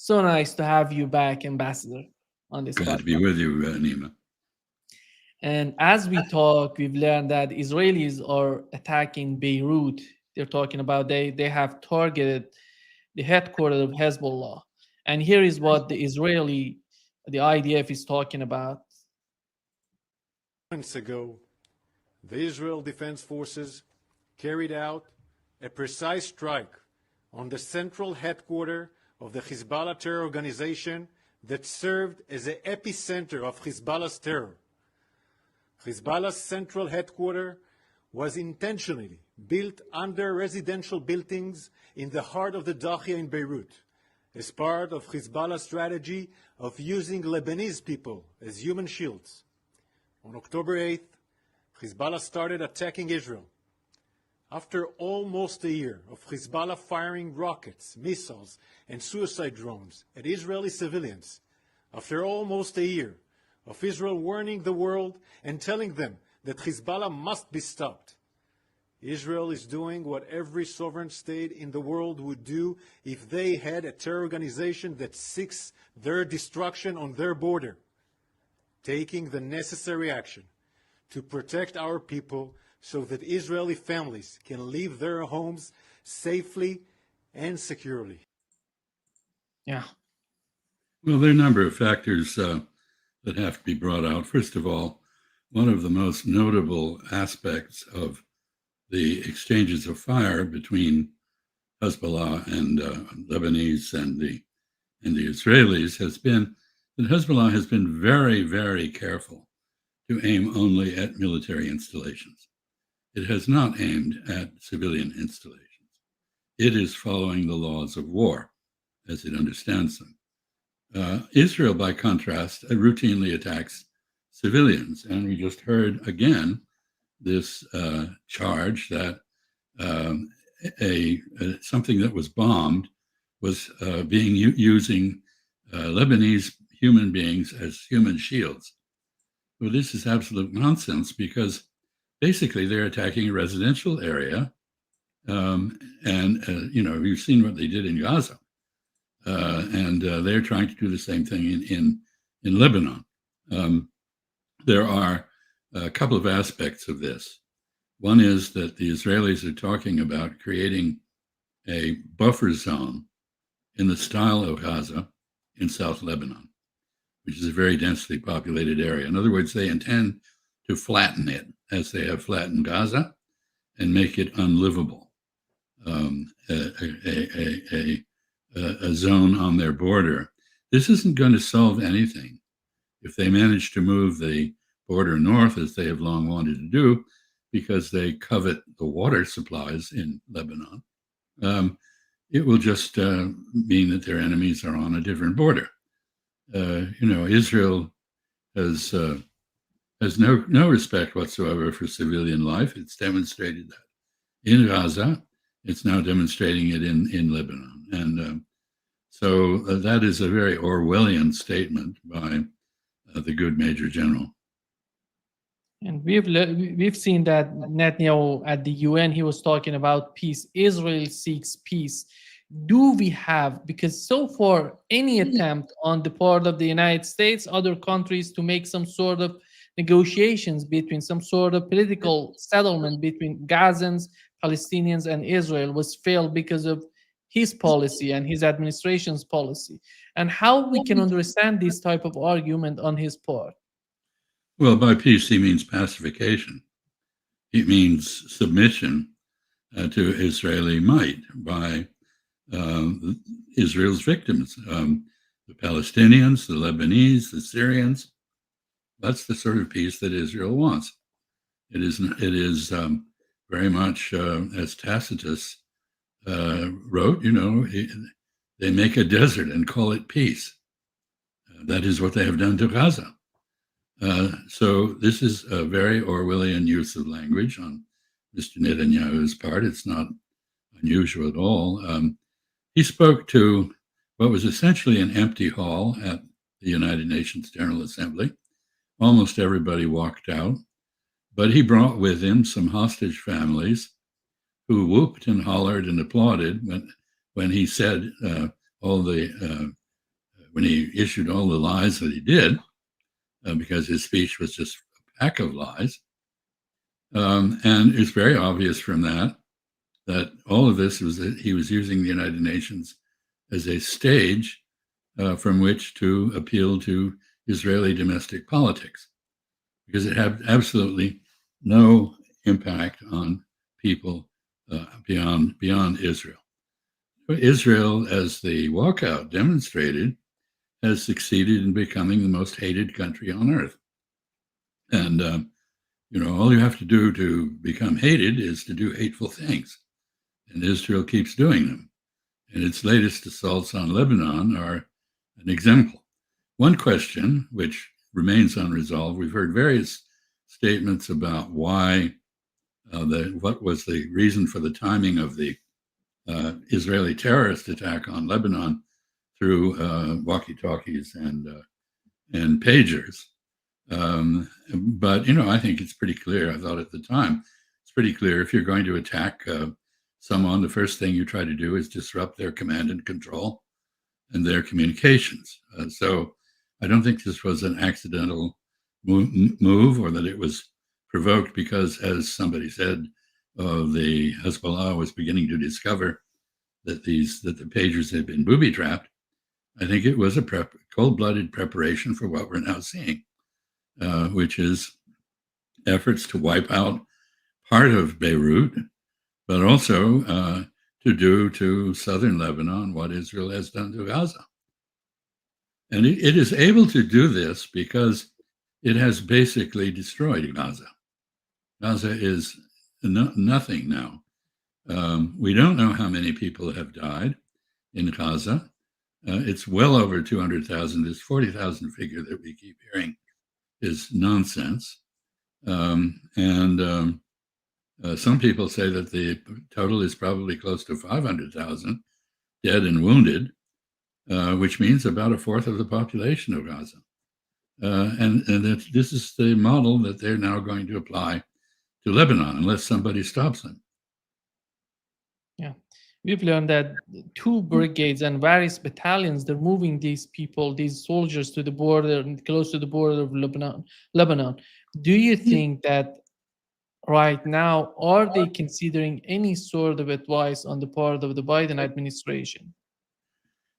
So nice to have you back, Ambassador, on this Glad to be podcast. with you, Nima. And as we talk, we've learned that Israelis are attacking Beirut. They're talking about they have targeted the headquarters of Hezbollah. And here is what the IDF is talking about. Months ago, the Israel Defense Forces carried out a precise strike on the central headquarters of the Hezbollah terror organization that served as the epicenter of Hezbollah's terror. Hezbollah's central headquarters was intentionally built under residential buildings in the heart of the Dahia in Beirut, as part of Hezbollah's strategy of using Lebanese people as human shields. On October 8th, Hezbollah started attacking Israel. After almost a year of Hezbollah firing rockets, missiles, and suicide drones at Israeli civilians, after almost a year of Israel warning the world and telling them that Hezbollah must be stopped, Israel is doing what every sovereign state in the world would do if they had a terror organization that seeks their destruction on their border, taking the necessary action to protect our people so that Israeli families can leave their homes safely and securely. Yeah. Well, there are a number of factors that have to be brought out. First of all, one of the most notable aspects of the exchanges of fire between Hezbollah and Lebanese and the Israelis has been that Hezbollah has been very, very careful to aim only at military installations. It has not aimed at civilian installations. It is following the laws of war as it understands them. Israel, by contrast, routinely attacks civilians. And we just heard again this charge that something that was bombed was using Lebanese human beings as human shields. Well, this is absolute nonsense because basically they're attacking a residential area. You've seen what they did in Gaza. They're trying to do the same thing in Lebanon. There are a couple of aspects of this. One is that the Israelis are talking about creating a buffer zone in the style of Gaza in South Lebanon, which is a very densely populated area. In other words, they intend to flatten it as they have flattened Gaza and make it unlivable. A zone on their border. This isn't going to solve anything. If they manage to move the border north, as they have long wanted to do, because they covet the water supplies in Lebanon, it will just mean that their enemies are on a different border. Israel has no respect whatsoever for civilian life. It's demonstrated that in Gaza. It's now demonstrating it in Lebanon. And so that is a very Orwellian statement by the good Major General. And we've seen that Netanyahu at the UN, he was talking about peace. Israel seeks peace. Do we have, because so far any attempt on the part of the United States, other countries to make some sort of negotiations between some sort of political settlement between Gazans, Palestinians, and Israel was failed because of his policy and his administration's policy, and how we can understand this type of argument on his part. Well, by peace, he means pacification. He means submission to Israeli might by Israel's victims, the Palestinians, the Lebanese, the Syrians. That's the sort of peace that Israel wants. It is very much as Tacitus wrote, they make a desert and call it peace. That is what they have done to Gaza. So this is a very Orwellian use of language on Mr. Netanyahu's part. It's not unusual at all. He spoke to what was essentially an empty hall at the United Nations General Assembly. Almost everybody walked out, but he brought with him some hostage families who whooped and hollered and applauded when he said all the when he issued all the lies that he did, because his speech was just a pack of lies. And it's very obvious from that all of this was that he was using the United Nations as a stage from which to appeal to Israeli domestic politics, because it had absolutely no impact on people beyond Israel. Israel, as the walkout demonstrated, has succeeded in becoming the most hated country on earth. And, all you have to do to become hated is to do hateful things. And Israel keeps doing them. And its latest assaults on Lebanon are an example. One question, which remains unresolved, we've heard various statements about what was the reason for the timing of the Israeli terrorist attack on Lebanon through walkie-talkies and pagers. But, I think it's pretty clear. I thought at the time, it's pretty clear if you're going to attack someone, the first thing you try to do is disrupt their command and control and their communications. So I don't think this was an accidental move or that it was provoked because, as somebody said, the Hezbollah was beginning to discover that the pagers had been booby-trapped. I think it was a cold-blooded preparation for what we're now seeing, which is efforts to wipe out part of Beirut, but also to do to southern Lebanon what Israel has done to Gaza. And it is able to do this because it has basically destroyed Gaza. Gaza is nothing now. We don't know how many people have died in Gaza. It's well over 200,000. This 40,000 figure that we keep hearing is nonsense. Some people say that the total is probably close to 500,000 dead and wounded, which means about a fourth of the population of Gaza. And that this is the model that they're now going to apply to Lebanon unless somebody stops them. Yeah. We've learned that 2 brigades and various battalions, they're moving these people, these soldiers to the border, close to the border of Lebanon. Do you think that right now, are they considering any sort of advice on the part of the Biden administration?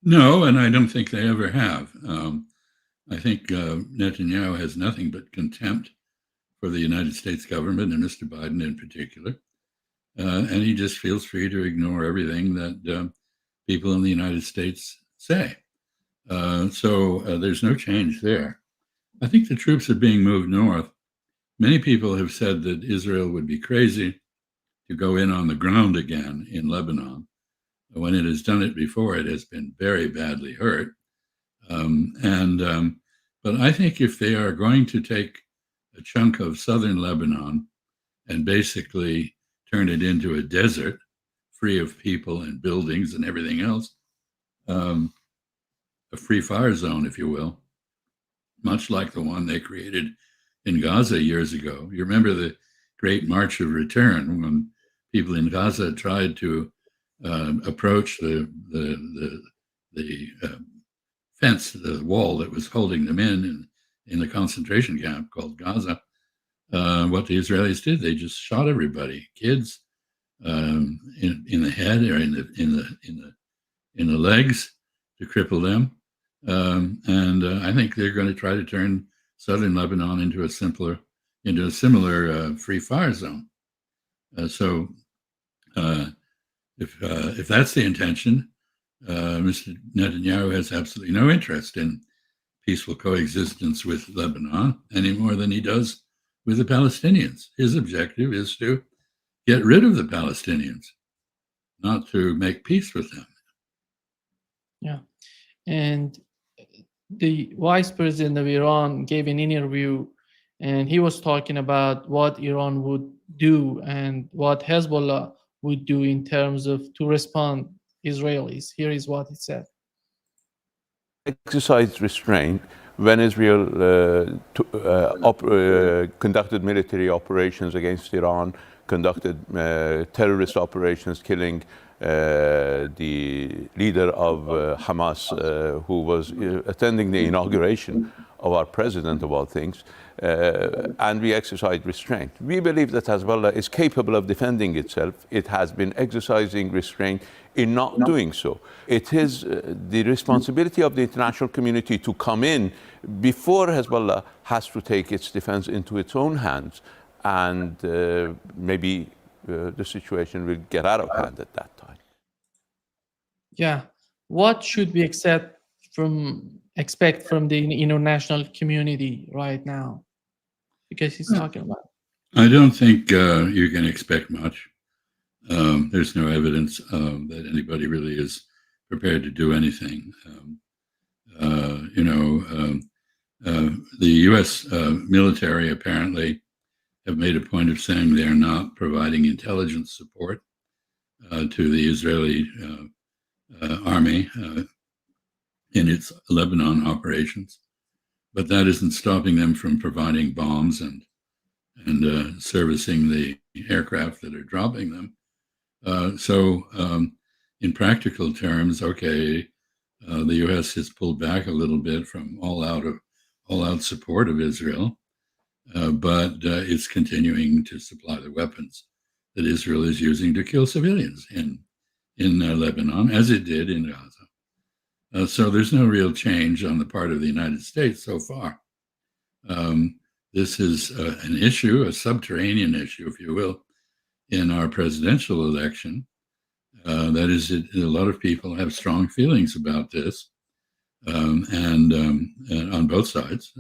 No, and I don't think they ever have. I think Netanyahu has nothing but contempt for the United States government and Mr. Biden in particular. And he just feels free to ignore everything that people in the United States say. So there's no change there. I think the troops are being moved north. Many people have said that Israel would be crazy to go in on the ground again in Lebanon. When it has done it before, it has been very badly hurt. But I think if they are going to take a chunk of southern Lebanon and basically turn it into a desert free of people and buildings and everything else, a free fire zone, if you will, much like the one they created in Gaza years ago. You remember the Great March of Return when people in Gaza tried to approach the fence, the wall that was holding them in the concentration camp called Gaza. What the Israelis did, they just shot everybody, kids, in the head or in the legs to cripple them. I think they're going to try to turn southern Lebanon into a similar free fire zone. So if that's the intention, Mr. Netanyahu has absolutely no interest in peaceful coexistence with Lebanon any more than he does with the Palestinians. His objective is to get rid of the Palestinians, not to make peace with them. Yeah. And the vice president of Iran gave an interview, and he was talking about what Iran would do and what Hezbollah would do in terms of to respond Israelis. Here is what he said. Exercised restraint when Israel conducted military operations against Iran, conducted terrorist operations, killing the leader of Hamas, who was attending the inauguration of our president, of all things, and we exercised restraint. We believe that Hezbollah is capable of defending itself. It has been exercising restraint in not doing so. It is the responsibility of the international community to come in before Hezbollah has to take its defense into its own hands, and maybe the situation will get out of hand at that time. Yeah. What should we expect from the international community right now? Because he's talking about. I don't think you can expect much. There's no evidence that anybody really is prepared to do anything. The U.S. military apparently have made a point of saying they are not providing intelligence support to the Israeli army in its Lebanon operations, but that isn't stopping them from providing bombs and servicing the aircraft that are dropping them. So in practical terms, okay, the U.S. has pulled back a little bit from all-out support of Israel, but it's continuing to supply the weapons that Israel is using to kill civilians in Lebanon, as it did in Gaza. So there's no real change on the part of the United States so far. This is an issue, a subterranean issue, if you will, in our presidential election. That is, a lot of people have strong feelings about this, and on both sides,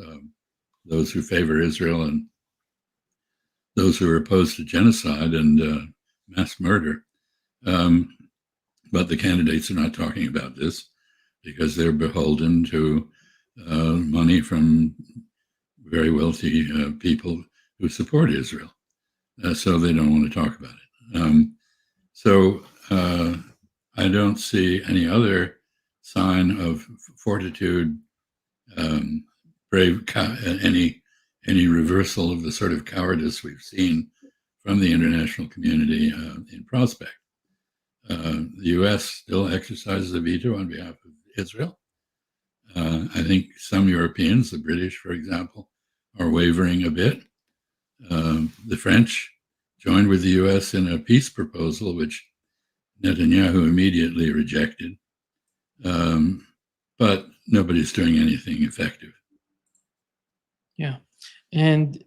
those who favor Israel and those who are opposed to genocide and mass murder. But the candidates are not talking about this because they're beholden to money from very wealthy people who support Israel. So they don't want to talk about it. So I don't see any other sign of fortitude, any reversal of the sort of cowardice we've seen from the international community in prospect. The U.S. still exercises a veto on behalf of Israel. I think some Europeans, the British, for example, are wavering a bit. The French joined with the U.S. in a peace proposal, which Netanyahu immediately rejected. But nobody's doing anything effective. Yeah. And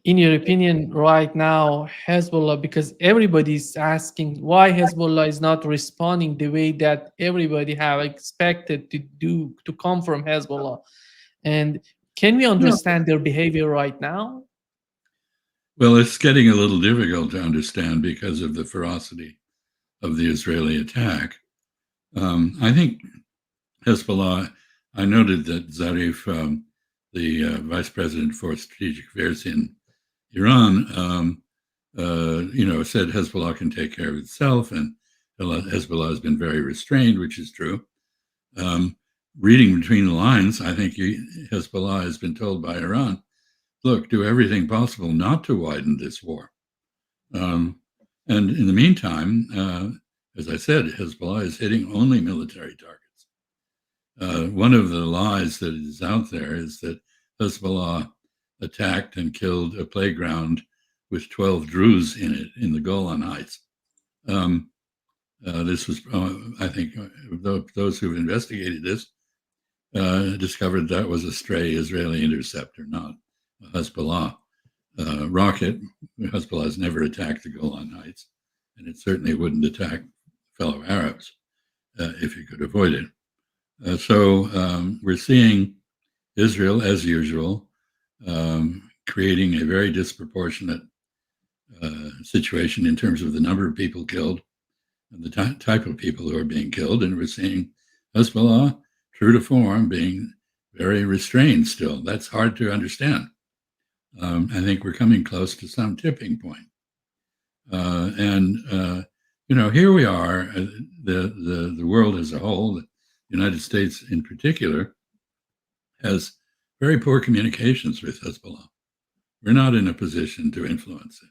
in your opinion, right now, Hezbollah, because everybody's asking why Hezbollah is not responding the way that everybody have expected to come from Hezbollah. And can we understand their behavior right now? Well, it's getting a little difficult to understand because of the ferocity of the Israeli attack. I think Hezbollah, I noted that Zarif, the vice president for strategic affairs in Iran, said Hezbollah can take care of itself, and Hezbollah has been very restrained, which is true. Reading between the lines, I think Hezbollah has been told by Iran, look, do everything possible not to widen this war. And in the meantime, as I said, Hezbollah is hitting only military targets. One of the lies that is out there is that Hezbollah attacked and killed a playground with 12 Druze in it in the Golan Heights. This was, I think, those who've investigated this discovered that was a stray Israeli interceptor, not a Hezbollah rocket. Hezbollah has never attacked the Golan Heights, and it certainly wouldn't attack fellow Arabs if it could avoid it. So we're seeing Israel, as usual, creating a very disproportionate situation in terms of the number of people killed and the type of people who are being killed. And we're seeing Hezbollah, true to form, being very restrained still. That's hard to understand. I think we're coming close to some tipping point. Here we are, the world as a whole, the United States in particular, has very poor communications with Hezbollah. We're not in a position to influence it.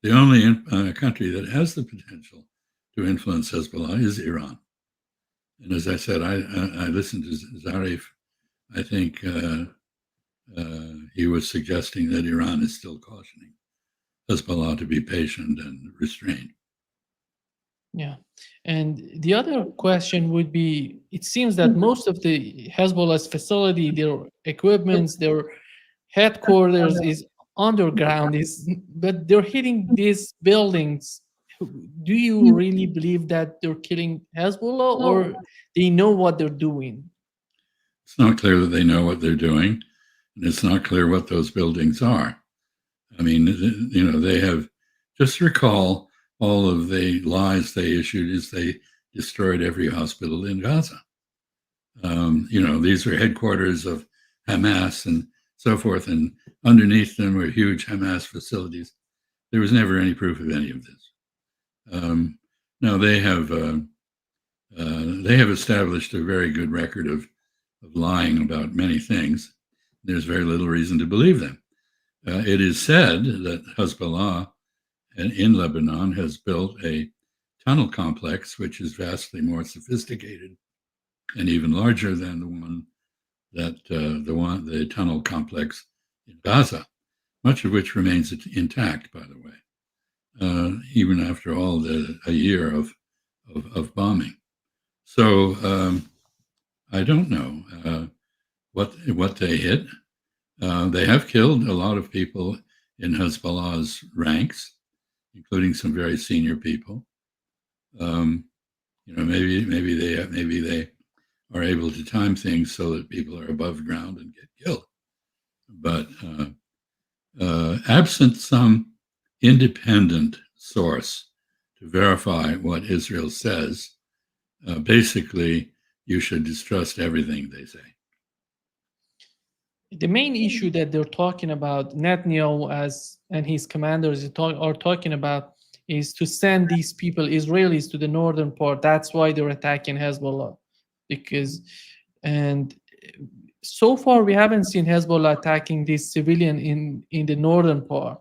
The only country that has the potential to influence Hezbollah is Iran. And as I said, I listened to Zarif. I think he was suggesting that Iran is still cautioning Hezbollah to be patient and restrained. Yeah. And the other question would be, it seems that most of the Hezbollah's facility, their equipments, their headquarters is underground, but they're hitting these buildings. Do you really believe that they're killing Hezbollah, or they know what they're doing? It's not clear that they know what they're doing, and it's not clear what those buildings are. I mean, they have, just recall all of the lies they issued as they destroyed every hospital in Gaza. These are headquarters of Hamas and so forth, and underneath them were huge Hamas facilities. There was never any proof of any of this. Now they have established a very good record of lying about many things. There's very little reason to believe them. It is said that Hezbollah in Lebanon has built a tunnel complex which is vastly more sophisticated and even larger than the tunnel complex in Gaza, much of which remains intact, by the way, even after a year of bombing. So I don't know what they hit. They have killed a lot of people in Hezbollah's ranks, including some very senior people. Maybe they are able to time things so that people are above ground and get killed. But absent some independent source to verify what Israel says, basically you should distrust everything they say. The main issue that they're talking about, Netanyahu and his commanders are talking about, is to send these people, Israelis, to the northern part. That's why they're attacking Hezbollah. And so far we haven't seen Hezbollah attacking this civilian in the northern part.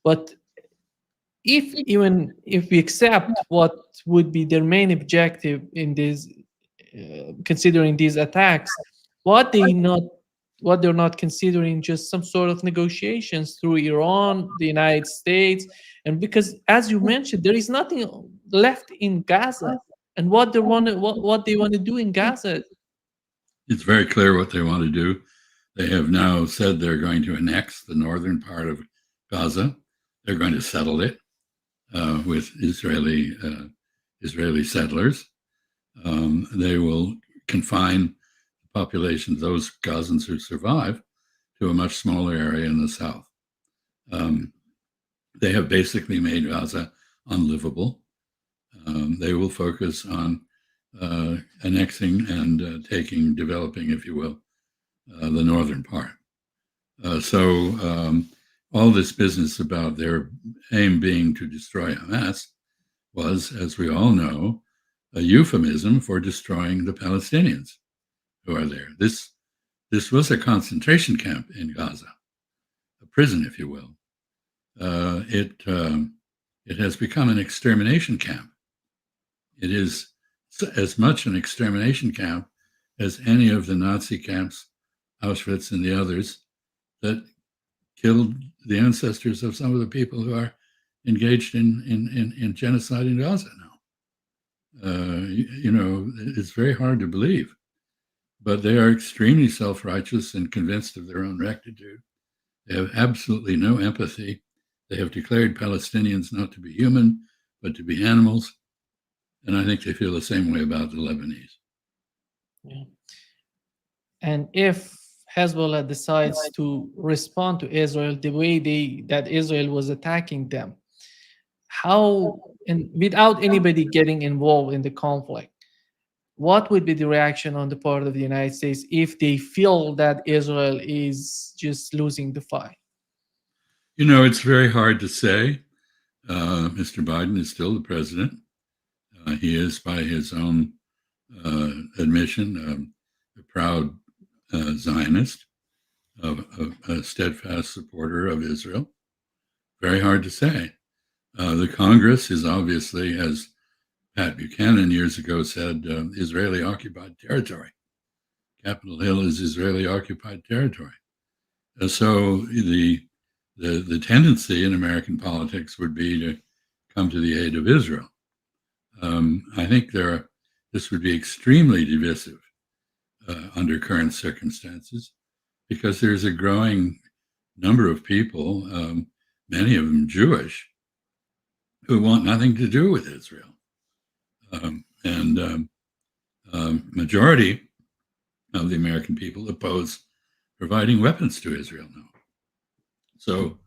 But if we accept what would be their main objective in this, considering these attacks, what they're not considering just some sort of negotiations through Iran, the United States, and because, as you mentioned, there is nothing left in Gaza, and what they want to do in Gaza. It's very clear what they want to do. They have now said they're going to annex the northern part of Gaza. They're going to settle it with Israeli settlers. They will confine population, those Gazans who survive, to a much smaller area in the south. They have basically made Gaza unlivable. They will focus on annexing and developing, if you will, the northern part. So all this business about their aim being to destroy Hamas was, as we all know, a euphemism for destroying the Palestinians who are there. This was a concentration camp in Gaza, a prison, if you will. It has become an extermination camp. It is as much an extermination camp as any of the Nazi camps, Auschwitz and the others, that killed the ancestors of some of the people who are engaged in genocide in Gaza now. It's very hard to believe. But they are extremely self-righteous and convinced of their own rectitude. They have absolutely no empathy. They have declared Palestinians not to be human, but to be animals. And I think they feel the same way about the Lebanese. Yeah. And if Hezbollah decides to respond to Israel the way that Israel was attacking them, how, and without anybody getting involved in the conflict, what would be the reaction on the part of the United States if they feel that Israel is just losing the fight? It's very hard to say. Mr. Biden is still the president. He is, by his own admission, a proud Zionist, a steadfast supporter of Israel. Very hard to say. The Congress is obviously has Pat Buchanan years ago said Israeli occupied territory. Capitol Hill is Israeli occupied territory. So the tendency in American politics would be to come to the aid of Israel. I think this would be extremely divisive under current circumstances, because there's a growing number of people, many of them Jewish, who want nothing to do with Israel. Majority of the American people oppose providing weapons to Israel now. So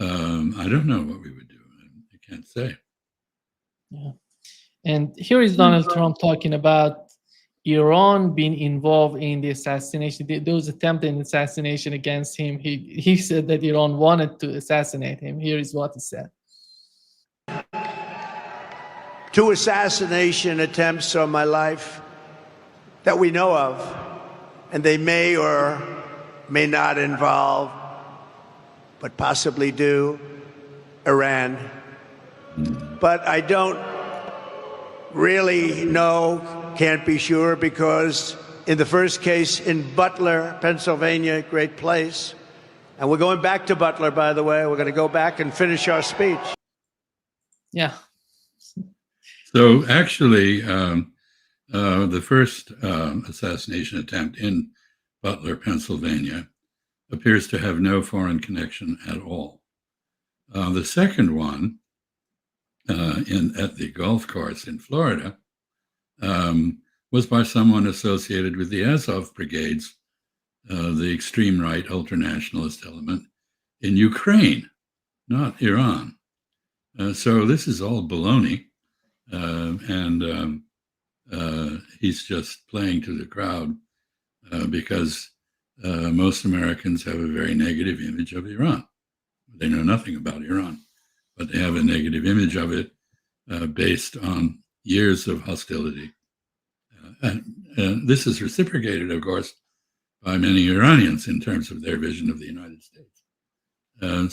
I don't know what we would do. I can't say. Yeah. And here is Donald Trump talking about Iran being involved in the assassination. There was attempted assassination against him. He said that Iran wanted to assassinate him. Here is what he said. 2 assassination attempts on my life that we know of, and they may or may not involve, but possibly do, Iran. But I don't really know, can't be sure, because in the first case in Butler, Pennsylvania, great place, and we're going back to Butler, by the way. We're going to go back and finish our speech. Yeah. So actually, the first assassination attempt in Butler, Pennsylvania, appears to have no foreign connection at all. The second one, at the golf course in Florida, was by someone associated with the Azov brigades, the extreme right ultranationalist element in Ukraine, not Iran. So this is all baloney, and he's just playing to the crowd because most Americans have a very negative image of Iran. They know nothing about Iran, but they have a negative image of it based on years of hostility. And this is reciprocated, of course, by many Iranians in terms of their vision of the United States.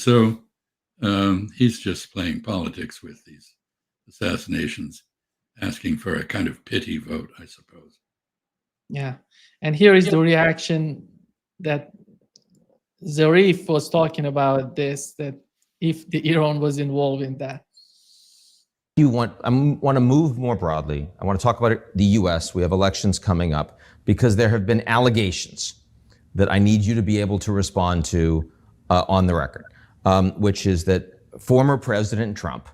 So he's just playing politics with these assassinations, asking for a kind of pity vote, I suppose. Yeah. And here is the reaction that Zarif was talking about this, that if the Iran was involved in that. I want to move more broadly. I want to talk about the U.S. We have elections coming up because there have been allegations that I need you to be able to respond to on the record, which is that former President Trump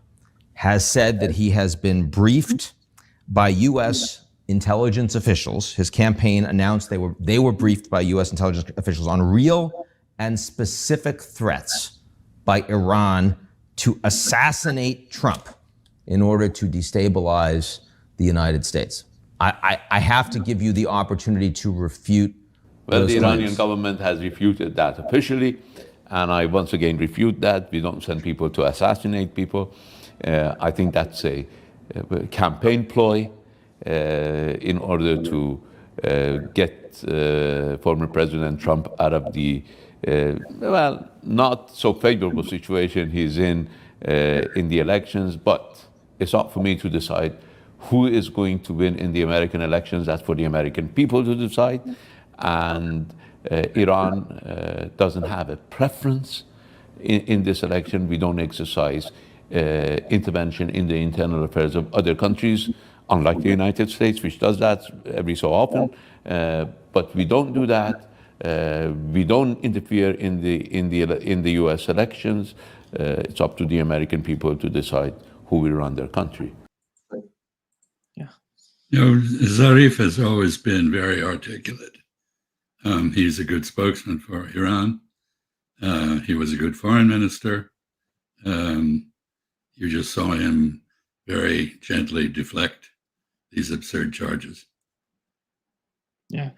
has said that he has been briefed by U.S. intelligence officials. His campaign announced they were briefed by U.S. intelligence officials on real and specific threats by Iran to assassinate Trump in order to destabilize the United States. I have to give you the opportunity to refute Well, the those Iranian claims. government has refuted that officially, and I once again refute that. We don't send people to assassinate people. I think that's a campaign ploy in order to get former President Trump out of the, not so favorable situation he's in the elections, but it's not for me to decide who is going to win in the American elections. That's for the American people to decide. And Iran doesn't have a preference in this election. We don't exercise intervention in the internal affairs of other countries, unlike the United States, which does that every so often. But we don't do that. We don't interfere in the U.S. elections. It's up to the American people to decide who will run their country. Yeah. You know, Zarif has always been very articulate. He's a good spokesman for Iran. He was a good foreign minister. You just saw him very gently deflect these absurd charges. Yeah,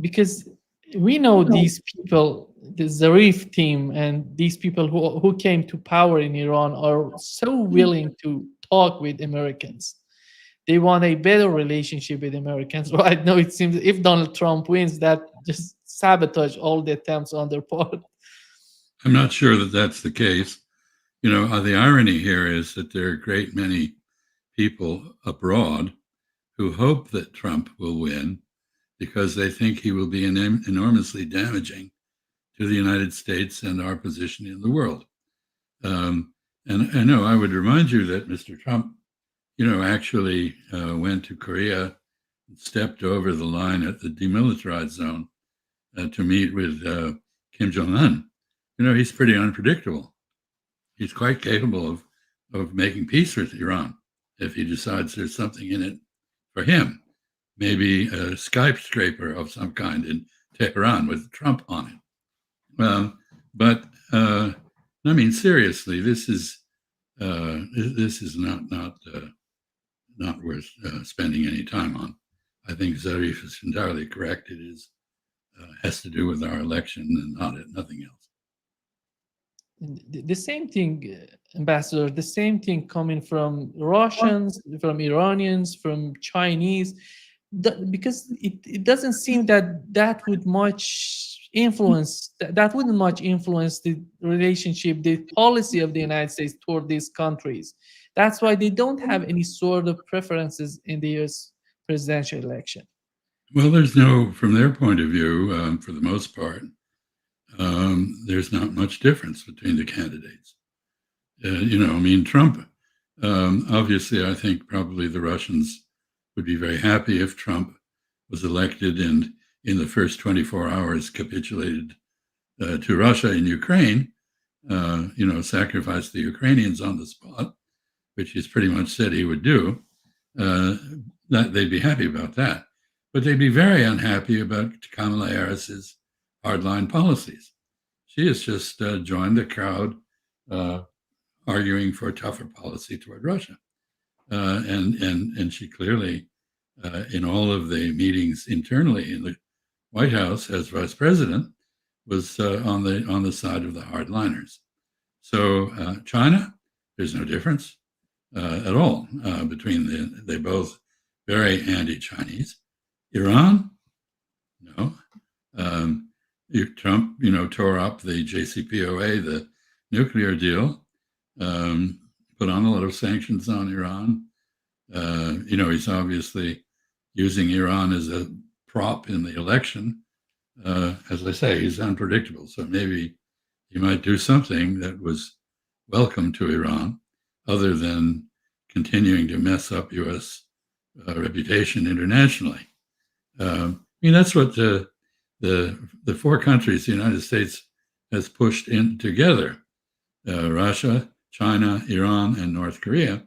because we know these people, the Zarif team, and these people who came to power in Iran are so willing to talk with Americans. They want a better relationship with Americans. Right now, it seems if Donald Trump wins, that just sabotage all the attempts on their part. I'm not sure that that's the case. You know, the irony here is that there are a great many people abroad who hope that Trump will win because they think he will be enormously damaging to the United States and our position in the world. And I know I would remind you that Mr. Trump, actually went to Korea, stepped over the line at the demilitarized zone to meet with Kim Jong-un. He's pretty unpredictable. He's quite capable of making peace with Iran if he decides there's something in it for him. Maybe a Skype scraper of some kind in Tehran with Trump on it. But I mean, seriously, this is not worth spending any time on. I think Zarif is entirely correct. It has to do with our election and nothing else. The same thing, Ambassador, the same thing coming from Russians, from Iranians, from Chinese, because it doesn't seem that would much influence, that wouldn't much influence the relationship, the policy of the United States toward these countries. That's why they don't have any sort of preferences in the US presidential election. Well, from their point of view, for the most part, there's not much difference between the candidates. Trump, obviously, I think probably the Russians would be very happy if Trump was elected and in the first 24 hours capitulated to Russia in Ukraine, sacrificed the Ukrainians on the spot, which he's pretty much said he would do. That they'd be happy about that. But they'd be very unhappy about Kamala Harris's hardline policies. She has just joined the crowd arguing for a tougher policy toward Russia. And she clearly, in all of the meetings internally in the White House as vice president, was on the side of the hardliners. So China, there's no difference at all between they both very anti-Chinese. Iran, no. Trump, tore up the JCPOA, the nuclear deal, put on a lot of sanctions on Iran. He's obviously using Iran as a prop in the election. As I say, he's unpredictable. So maybe he might do something that was welcome to Iran, other than continuing to mess up U.S. Reputation internationally. That's what the four countries the United States has pushed in together, Russia, China, Iran, and North Korea,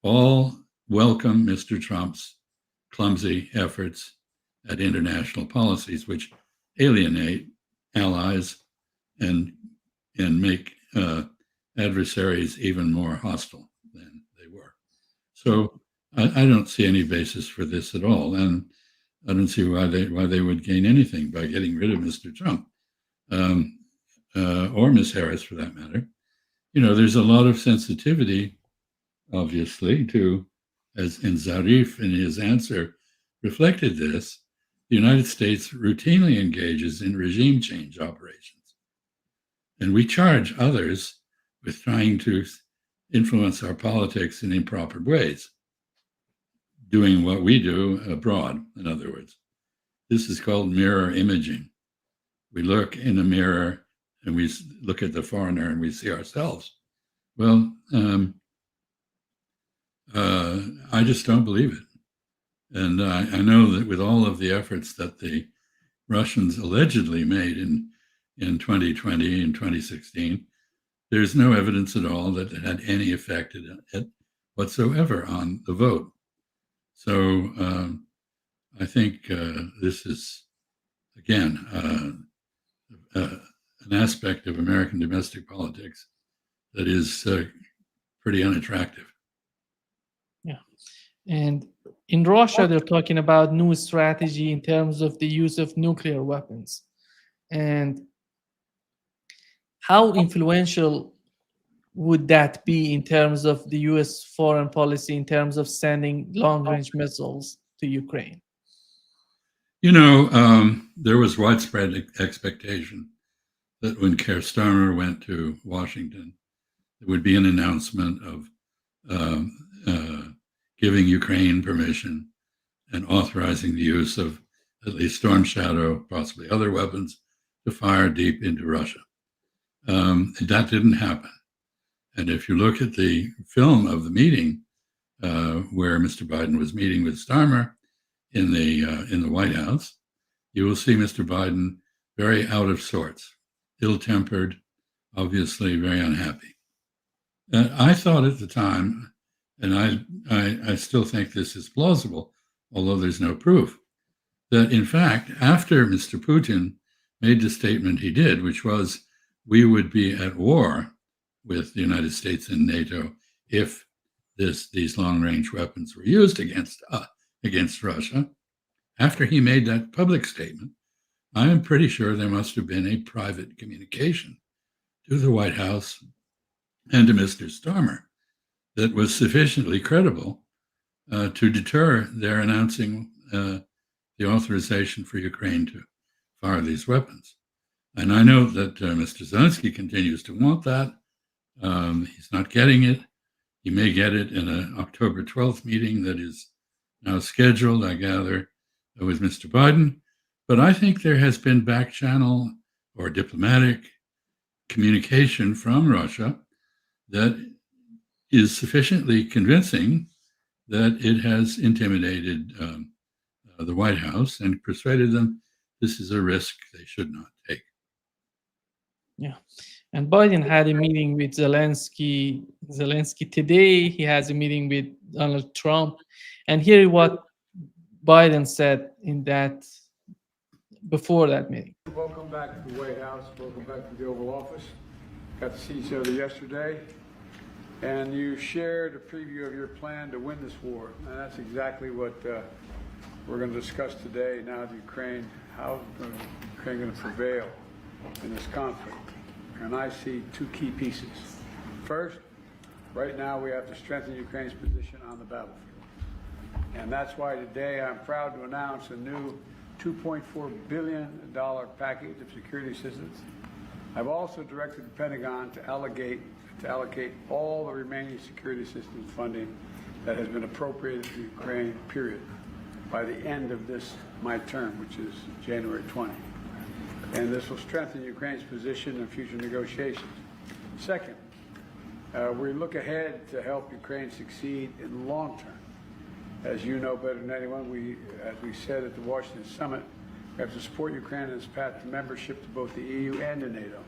all welcome Mr. Trump's clumsy efforts at international policies, which alienate allies and make adversaries even more hostile than they were. So I don't see any basis for this at all, and I don't see why they would gain anything by getting rid of Mr. Trump or Ms. Harris, for that matter. There's a lot of sensitivity, obviously, to, as in Zarif in his answer reflected this, the United States routinely engages in regime change operations, and we charge others with trying to influence our politics in improper ways, doing what we do abroad, in other words. This is called mirror imaging. We look in a mirror and we look at the foreigner and we see ourselves. Well, I just don't believe it. And I know that with all of the efforts that the Russians allegedly made in 2020 and 2016, there's no evidence at all that it had any effect whatsoever on the vote. So I think this is, again, an aspect of American domestic politics that is pretty unattractive. Yeah. And in Russia, they're talking about new strategy in terms of the use of nuclear weapons. And how influential would that be in terms of the US foreign policy, in terms of sending long-range missiles to Ukraine? There was widespread expectation that when Keir Starmer went to Washington, there would be an announcement of giving Ukraine permission and authorizing the use of at least Storm Shadow, possibly other weapons, to fire deep into Russia. That didn't happen. And if you look at the film of the meeting where Mr. Biden was meeting with Starmer in the White House, you will see Mr. Biden very out of sorts, ill-tempered, obviously very unhappy. I thought at the time, and I still think this is plausible, although there's no proof, that in fact, after Mr. Putin made the statement he did, which was we would be at war with the United States and NATO if these long-range weapons were used against Russia, after he made that public statement, I am pretty sure there must have been a private communication to the White House and to Mr. Starmer that was sufficiently credible to deter their announcing the authorization for Ukraine to fire these weapons. And I know that Mr. Zelensky continues to want that. He's not getting it. He may get it in an October 12th meeting that is now scheduled, I gather, with Mr. Biden. But I think there has been back channel or diplomatic communication from Russia that is sufficiently convincing that it has intimidated the White House and persuaded them this is a risk they should not take. Yeah. And Biden had a meeting with Zelensky today. He has a meeting with Donald Trump. And here is what Biden said in that, before that meeting. Welcome back to the White House. Welcome back to the Oval Office. Got to see each other yesterday. And you shared a preview of your plan to win this war. And that's exactly what we're going to discuss today. Now, the Ukraine, how is Ukraine going to prevail in this conflict? And I see two key pieces. First, right now we have to strengthen Ukraine's position on the battlefield. And that's why today I'm proud to announce a new $2.4 billion package of security assistance. I've also directed the Pentagon to allocate all the remaining security assistance funding that has been appropriated to Ukraine, period, by the end of my term, which is January 20. And this will strengthen Ukraine's position in future negotiations. Second, we look ahead to help Ukraine succeed in the long term. As you know better than anyone, as we said at the Washington summit, we have to support Ukraine in its path to membership to both the EU and to NATO,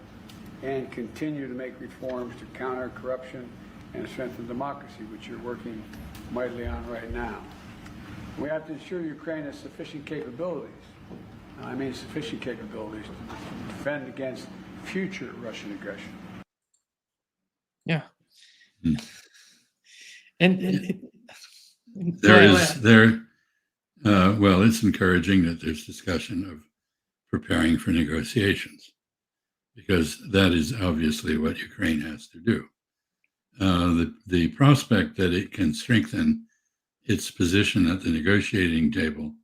and continue to make reforms to counter corruption and strengthen democracy, which you're working mightily on right now. We have to ensure Ukraine has sufficient capabilities, and I mean sufficient capabilities, to defend against future Russian aggression. Yeah. Well, it's encouraging that there's discussion of preparing for negotiations, because that is obviously what Ukraine has to do. The prospect that it can strengthen its position at the negotiating table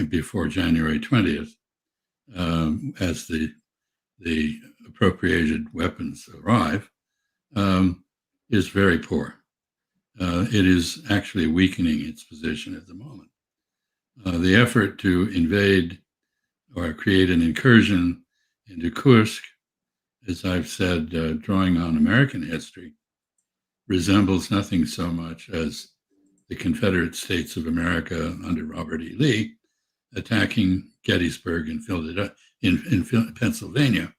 before January 20th, as the appropriated weapons arrive, is very poor. It is actually weakening its position at the moment. The effort to invade or create an incursion into Kursk, as I've said, drawing on American history, resembles nothing so much as the Confederate States of America under Robert E. Lee attacking Gettysburg in Pennsylvania,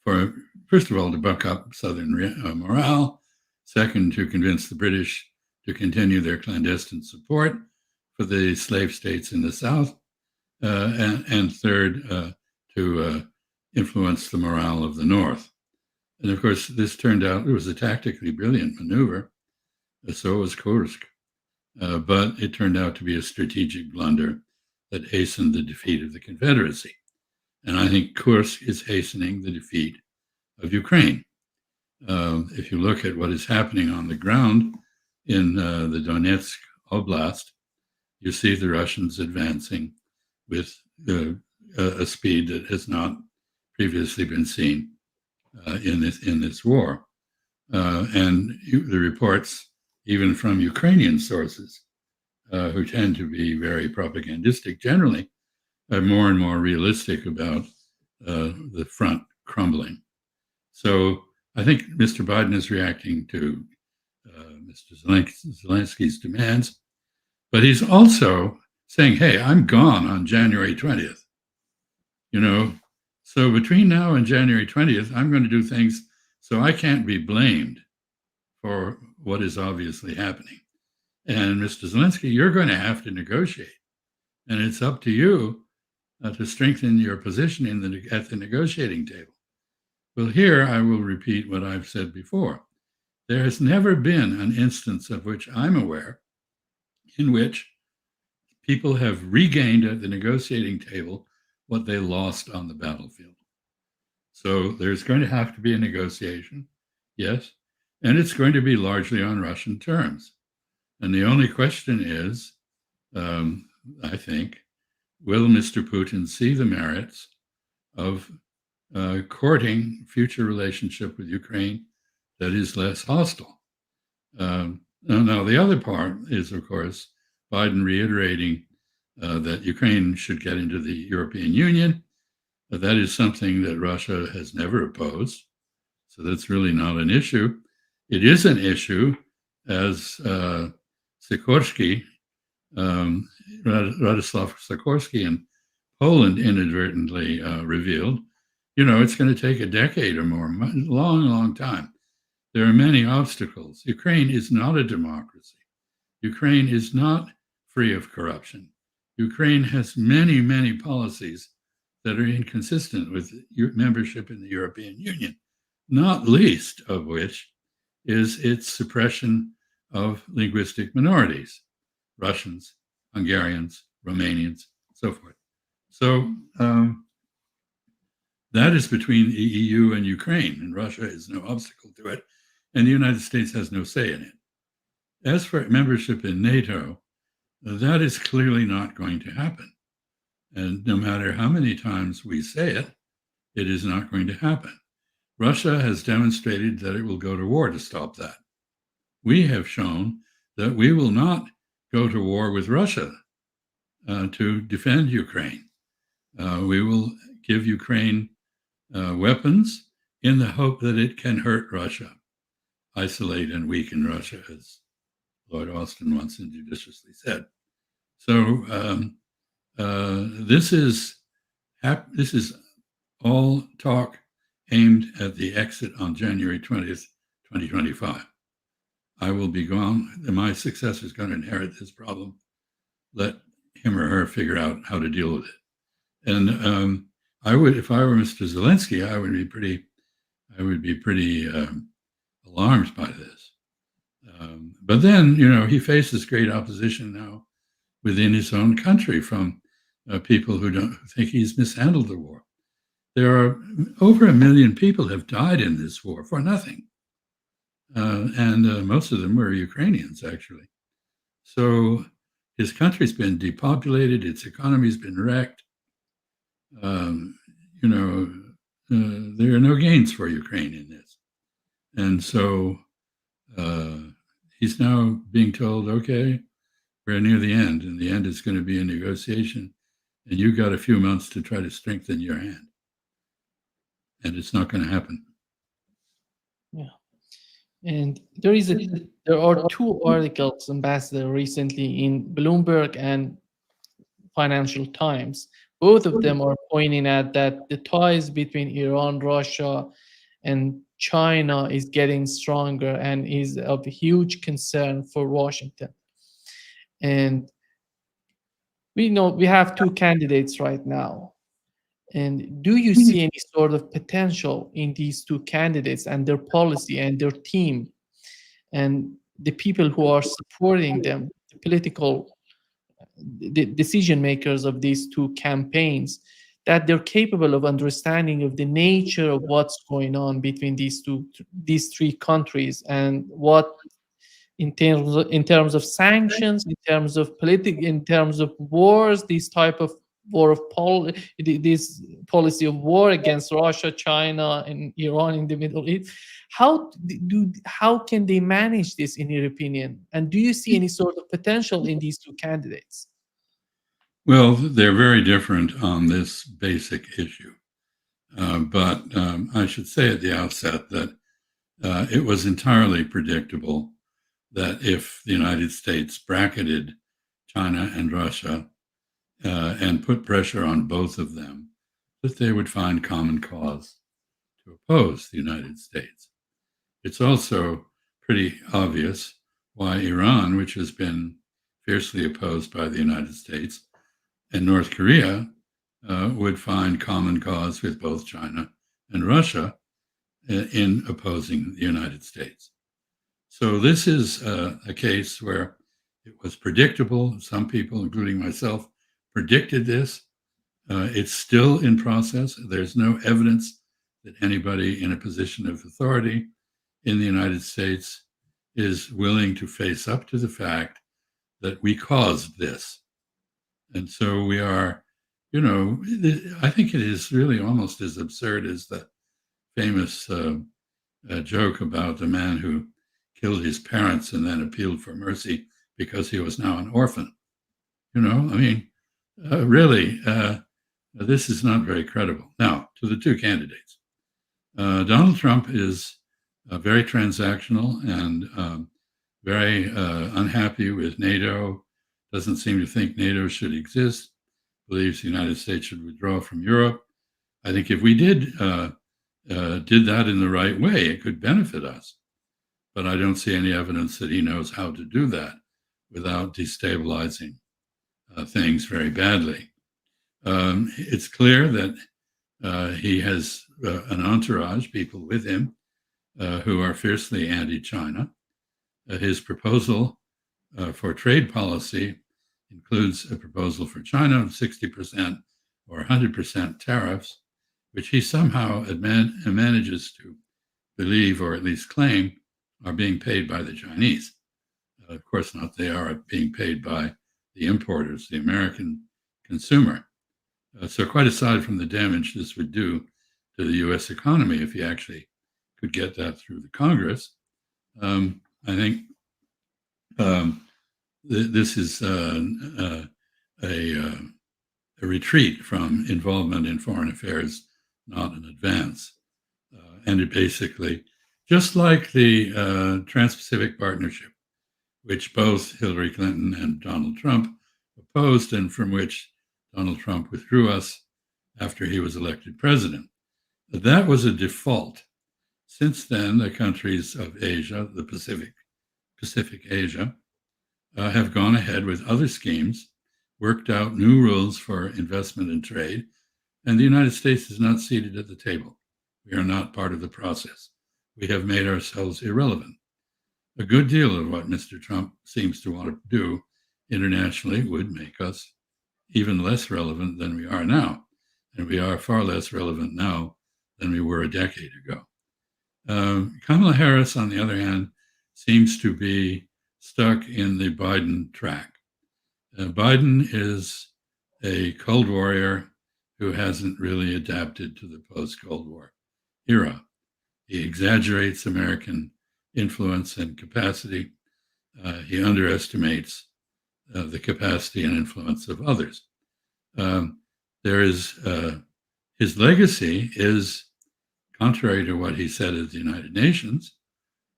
for, first of all, to buck up Southern morale, second, to convince the British to continue their clandestine support for the slave states in the South, and third, to influence the morale of the North. And of course, this turned out, it was a tactically brilliant maneuver, so was Kursk, but it turned out to be a strategic blunder that hastened the defeat of the Confederacy. And I think Kursk is hastening the defeat of Ukraine. If you look at what is happening on the ground in the Donetsk Oblast, you see the Russians advancing with a speed that has not previously been seen in this war. And the reports even from Ukrainian sources, who tend to be very propagandistic generally, are more and more realistic about the front crumbling. So I think Mr. Biden is reacting to Mr. Zelensky's demands, but he's also saying, hey, I'm gone on January 20th. So between now and January 20th, I'm going to do things so I can't be blamed for what is obviously happening. And Mr. Zelensky, you're going to have to negotiate. And it's up to you to strengthen your position at the negotiating table. Well, here I will repeat what I've said before. There has never been an instance of which I'm aware in which people have regained at the negotiating table what they lost on the battlefield. So there's going to have to be a negotiation, yes, and it's going to be largely on Russian terms. And the only question is, I think, will Mr. Putin see the merits of courting future relationship with Ukraine that is less hostile? Now, the other part is, of course, Biden reiterating that Ukraine should get into the European Union. That is something that Russia has never opposed. So that's really not an issue. It is an issue, as Sikorski, Radoslaw Sikorski in Poland inadvertently revealed. It's going to take a decade or more, long, long time. There are many obstacles. Ukraine is not a democracy. Ukraine is not free of corruption. Ukraine has many, many policies that are inconsistent with membership in the European Union, not least of which is its suppression of linguistic minorities, Russians, Hungarians, Romanians, so forth. So that is between the EU and Ukraine, and Russia is no obstacle to it, and the United States has no say in it. As for membership in NATO, that is clearly not going to happen. And no matter how many times we say it, it is not going to happen. Russia has demonstrated that it will go to war to stop that. We have shown that we will not go to war with Russia to defend Ukraine. We will give Ukraine weapons in the hope that it can hurt Russia, isolate and weaken Russia, as Lord Austin once injudiciously said. So this is all talk aimed at the exit on January 20th, 2025. I will be gone. My successor is going to inherit this problem. Let him or her figure out how to deal with it. And I would, if I were Mr. Zelensky, I would be pretty alarmed by this. But then, he faces great opposition now within his own country from people who don't think he's mishandled the war. There are over 1 million people have died in this war for nothing. And most of them were Ukrainians, actually. So his country's been depopulated, its economy's been wrecked. There are no gains for Ukraine in this. And so he's now being told, okay, we're near the end, and the end is going to be a negotiation, and you've got a few months to try to strengthen your hand. And it's not going to happen. Yeah. And there are two articles, Ambassador, recently in Bloomberg and Financial Times. Both of them are pointing at that the ties between Iran, Russia, and China is getting stronger and is of huge concern for Washington. And we know we have two candidates right now. And do you see any sort of potential in these two candidates and their policy and their team and the people who are supporting them, the political decision makers of these two campaigns, that they're capable of understanding of the nature of what's going on between these three countries, and what in terms of sanctions, in terms of in terms of wars, these type of this policy of war against Russia, China, and Iran in the Middle East. How can they manage this, in your opinion? And do you see any sort of potential in these two candidates? Well, they're very different on this basic issue. But I should say at the outset that it was entirely predictable that if the United States bracketed China and Russia and put pressure on both of them, that they would find common cause to oppose the United States. It's also pretty obvious why Iran, which has been fiercely opposed by the United States, and North Korea would find common cause with both China and Russia in opposing the United States. So this is a case where it was predictable. Some people, including myself, predicted this. It's still in process. There's no evidence that anybody in a position of authority in the United States is willing to face up to the fact that we caused this. And so we are, I think it is really almost as absurd as the famous joke about the man who killed his parents and then appealed for mercy because he was now an orphan. Really, this is not very credible. Now, to the two candidates. Donald Trump is very transactional and very unhappy with NATO, doesn't seem to think NATO should exist, believes the United States should withdraw from Europe. I think if we did that in the right way, it could benefit us. But I don't see any evidence that he knows how to do that without destabilizing things very badly. It's clear that he has an entourage, people with him, who are fiercely anti-China. His proposal for trade policy includes a proposal for China of 60% or 100% tariffs, which he somehow manages to believe, or at least claim, are being paid by the Chinese. Of course not, they are being paid by the importers, the American consumer. So quite aside from the damage this would do to the US economy if he actually could get that through the Congress, I think this is a retreat from involvement in foreign affairs, not an advance. And it basically, just like the Trans-Pacific Partnership, which both Hillary Clinton and Donald Trump opposed, and from which Donald Trump withdrew us after he was elected president. That was a default. Since then, the countries of Asia, the Pacific Asia, have gone ahead with other schemes, worked out new rules for investment and trade, and the United States is not seated at the table. We are not part of the process. We have made ourselves irrelevant. A good deal of what Mr. Trump seems to want to do internationally would make us even less relevant than we are now. And we are far less relevant now than we were a decade ago. Kamala Harris, on the other hand, seems to be stuck in the Biden track. Biden is a Cold Warrior who hasn't really adapted to the post-Cold War era. He exaggerates American influence and capacity. He underestimates the capacity and influence of others. His legacy is, contrary to what he said at the United Nations,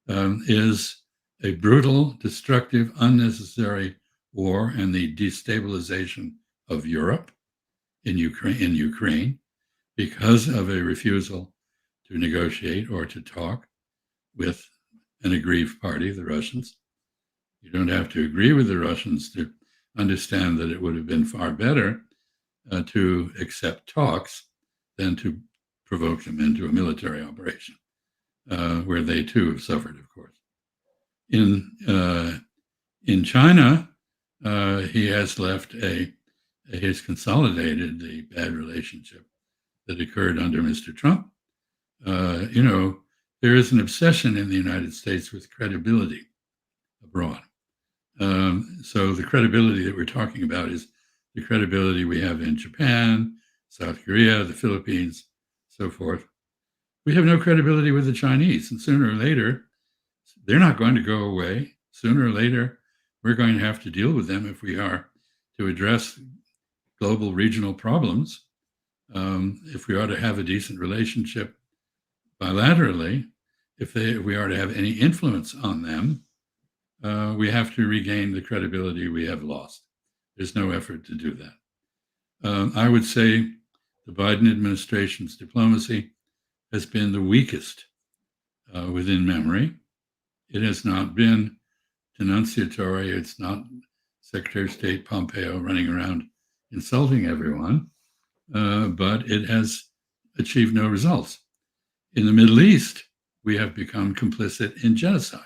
is a brutal, destructive, unnecessary war and the destabilization of Europe in Ukraine because of a refusal to negotiate or to talk with an aggrieved party, the Russians. You don't have to agree with the Russians to understand that it would have been far better to accept talks than to provoke them into a military operation, where they too have suffered, of course. In China, he has has consolidated the bad relationship that occurred under Mr. Trump. There is an obsession in the United States with credibility abroad. So the credibility that we're talking about is the credibility we have in Japan, South Korea, the Philippines, so forth. We have no credibility with the Chinese, and sooner or later, they're not going to go away. Sooner or later, we're going to have to deal with them if we are to address global regional problems. If we are to have a decent relationship bilaterally, if we are to have any influence on them, we have to regain the credibility we have lost. There's no effort to do that. I would say the Biden administration's diplomacy has been the weakest within memory. It has not been denunciatory. It's not Secretary of State Pompeo running around insulting everyone, but it has achieved no results. In the Middle East, we have become complicit in genocide.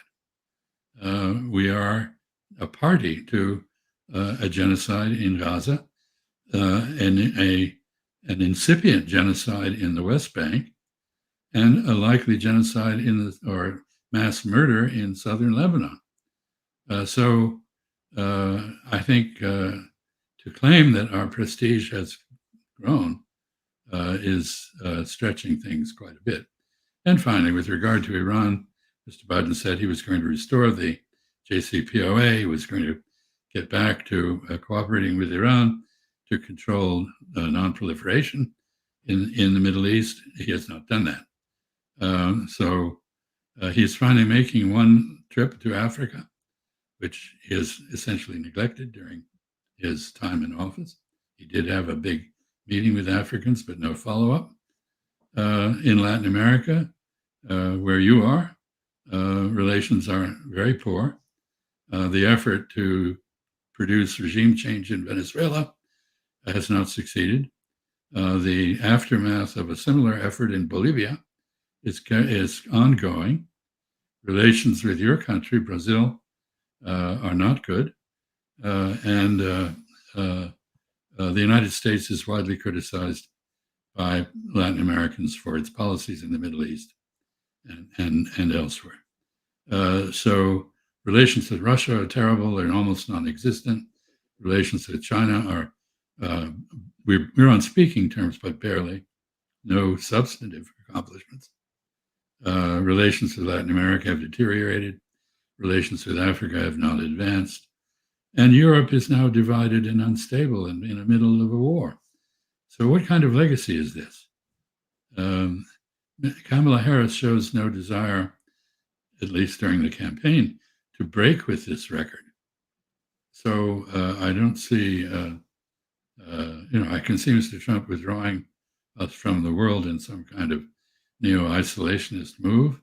We are a party to a genocide in Gaza, and an incipient genocide in the West Bank, and a likely genocide or mass murder in southern Lebanon. So I think to claim that our prestige has grown is stretching things quite a bit. And finally, with regard to Iran, Mr. Biden said he was going to restore the JCPOA. He was going to get back to cooperating with Iran to control non-proliferation in the Middle East. He has not done that. So he's finally making one trip to Africa, which he has essentially neglected during his time in office. He did have a big meeting with Africans, but no follow-up. In Latin America, where you are, relations are very poor. The effort to produce regime change in Venezuela has not succeeded. The aftermath of a similar effort in Bolivia is ongoing. Relations with your country, Brazil, are not good. And the United States is widely criticized by Latin Americans for its policies in the Middle East and elsewhere. So relations with Russia are terrible. They're almost non-existent. Relations with China are, we're on speaking terms, but barely. No substantive accomplishments. Relations with Latin America have deteriorated. Relations with Africa have not advanced. And Europe is now divided and unstable and in the middle of a war. So what kind of legacy is this? Kamala Harris shows no desire, at least during the campaign, to break with this record. So I don't see, I can see Mr. Trump withdrawing us from the world in some kind of neo-isolationist move.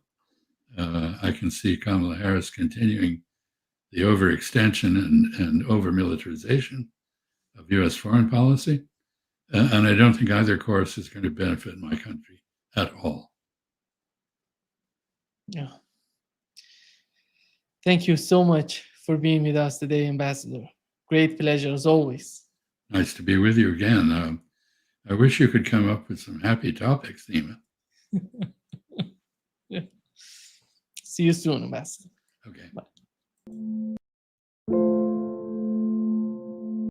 I can see Kamala Harris continuing the overextension and over-militarization of U.S. foreign policy. And I don't think either course is going to benefit my country at all. Yeah. Thank you so much for being with us today, Ambassador. Great pleasure as always. Nice to be with you again. I wish you could come up with some happy topics, Nima. See you soon, Ambassador. Okay. Bye.